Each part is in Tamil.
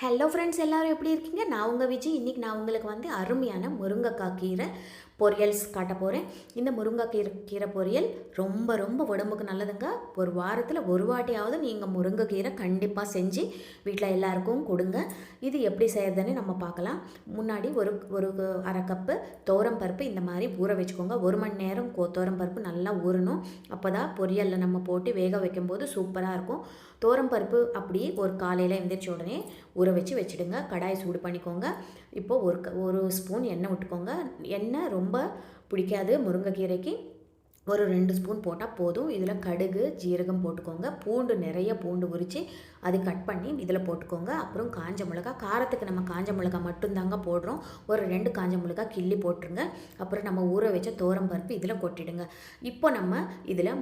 ஹலோ ஃப்ரெண்ட்ஸ், எல்லோரும் எப்படி இருக்கீங்க? நான் உங்கள் விஜய். இன்றைக்கி நான் உங்களுக்கு அருமையான முருங்கைக்காய் கீரை பொரியல்ஸ் காட்ட போகிறேன். இந்த கீரை பொரியல் ரொம்ப ரொம்ப உடம்புக்கு நல்லதுங்க. ஒரு வாரத்தில் ஒரு வாட்டியாவது நீங்கள் முருங்கைக்கீரை கண்டிப்பாக செஞ்சு வீட்டில் எல்லாருக்கும் கொடுங்க. இது எப்படி செய்கிறதுன்னு நம்ம பார்க்கலாம். முன்னாடி ஒரு ஒரு அரை கப்பு பருப்பு இந்த மாதிரி ஊற வச்சுக்கோங்க. 1 மணி நேரம் பருப்பு நல்லா ஊறணும். அப்போ தான் பொரியலில் நம்ம போட்டு வேக வைக்கும்போது சூப்பராக இருக்கும். பருப்பு அப்படியே ஒரு காலையில் எழுந்திரிச்ச உடனே ஊற வச்சுடுங்க. கடாயை சூடு பண்ணிக்கோங்க. இப்போது ஒரு ஸ்பூன் எண்ணெய் விட்டுக்கோங்க. எண்ணெய் ரொம்ப பிடிக்காது முருங்கைக்கீரைக்கு. ஒரு 2 ஸ்பூன் போட்டால் போதும். இதில் கடுகு ஜீரகம் போட்டுக்கோங்க. நிறைய பூண்டு உரித்து அது கட் பண்ணி இதில் போட்டுக்கோங்க. அப்புறம் காஞ்ச மிளகா, காரத்துக்கு நம்ம காஞ்ச மிளகா மட்டும்தாங்க போடுறோம். ஒரு 2 காஞ்ச மிளகா கிள்ளி போட்டுருங்க. அப்புறம் நம்ம ஊற வச்ச பருப்பு இதில் கொட்டிடுங்க. இப்போ நம்ம இதில்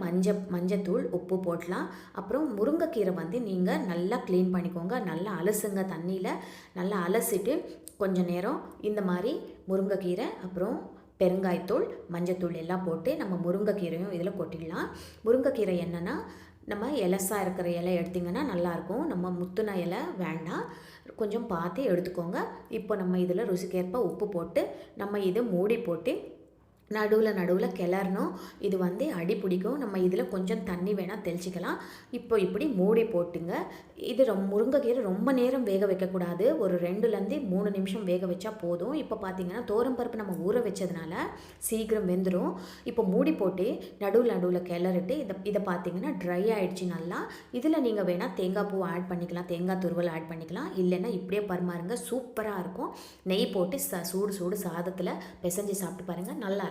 மஞ்சத்தூள் உப்பு போடலாம். அப்புறம் முருங்கைக்கீரை நீங்கள் நல்லா க்ளீன் பண்ணிக்கோங்க. நல்லா அலசுங்க. தண்ணியில் நல்லா அலசிட்டு கொஞ்சம் நேரம் இந்த மாதிரி முருங்கைக்கீரை அப்புறம் பெருங்காயத்தூள் மஞ்சத்தூள் எல்லாம் போட்டு நம்ம முருங்கைக்கீரையும் இதில் கொட்டிடலாம். முருங்கைக்கீரை என்னென்னா நம்ம இலசாக இருக்கிற இலை எடுத்திங்கன்னா நல்லாயிருக்கும். நம்ம முத்துன இலை வேண்டாம், கொஞ்சம் பார்த்து எடுத்துக்கோங்க. இப்போ நம்ம இதில் ருசிக்கேற்ப உப்பு போட்டு நம்ம இதை மூடி போட்டு நடுவில் கிளறணும். இது அடி பிடிக்கும். நம்ம இதில் கொஞ்சம் தண்ணி வேணால் தெளிச்சிக்கலாம். இப்போ இப்படி மூடி போட்டுங்க. இது முருங்கைக்கீரை ரொம்ப நேரம் வேக வைக்கக்கூடாது. ஒரு 2லேருந்து 3 நிமிஷம் வேக வச்சா போதும். இப்போ பார்த்தீங்கன்னா பருப்பு நம்ம ஊற வச்சதுனால சீக்கிரம் வெந்துடும். இப்போ மூடி போட்டு நடுவில் கிளறிட்டு இதை பார்த்தீங்கன்னா ட்ரை ஆகிடுச்சு நல்லா. இதில் நீங்கள் வேணால் தேங்காய் பூ ஆட் பண்ணிக்கலாம், தேங்காய் துருவல் ஆட் பண்ணிக்கலாம். இல்லைன்னா இப்படியே பரிமாறுங்க, சூப்பராக இருக்கும். நெய் போட்டு சூடு சாதத்தில் பிசைஞ்சு சாப்பிட்டு பாருங்கள், நல்லா இருக்கும்.